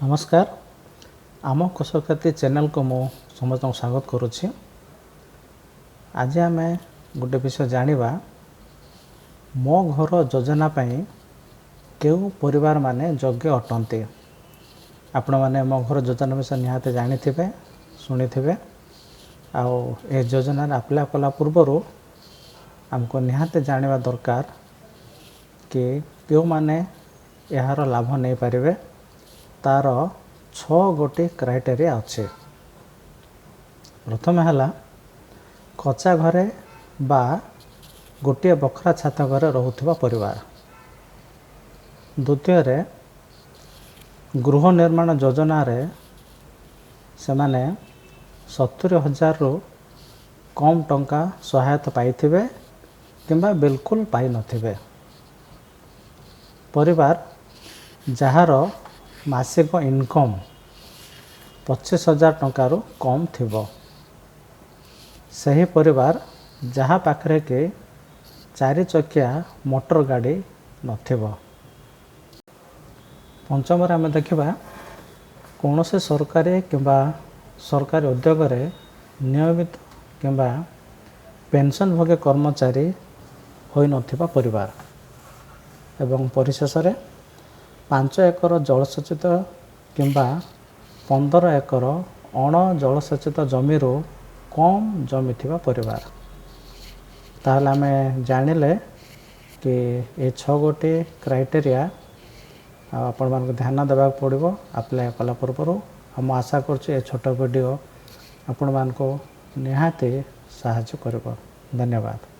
नमस्कार आम कोशकृति चैनल को मु समस्त स्वागत करुच्ची। आज आम गोटे विषय जानिबा मो घर योजना पाई केउ परिवार माने योग्य अटंती। आपण माने मो घर योजना विषय निहाते जानिथिबे शुणिथिबे। आउ ए योजना अप्लाई कला पूर्व आमको निहाते जानिबा दरकार कि केउ माने यार लाभ नहीं पारिबे। तार 6 गोटी क्राइटेरिया अच्छे। प्रथम है कच्चा घरे बा गोटे बखरा छात घरे रहुथिबा परिवार। द्वितीय गृह निर्माण योजना रे सेमाने 70,000 रु कम टंका सहायता पाइथिबे किंबा बिल्कुल पाई नथिबे। परिवार जहार मासिक इनकम 25,000 टंका रु कम थिबो। सही परिवार जहाँ पाखरे के 4 चकिया मोटर गाड़ी नथिबो। पंचम आम देखा कौन से सरकारी किंबा सरकारी उद्योग रे नियमित किंबा पेंशन भोगे कर्मचारी होई नथिबा परिवार एवं परिशेष 5 एकर जलसेचित किंबा 15 एकर अण जलसेचित जमी कम जमी थिबा परिवार। ताहले आमे जानिले कि ए 6 गोटी क्राइटेरिया आपण मान ध्यान देबा पड़िबो अप्लाई कला पूर्व। हम आशा करछु ए छोट वीडियो आपण मान को निहाते सहायता करबो। धन्यवाद।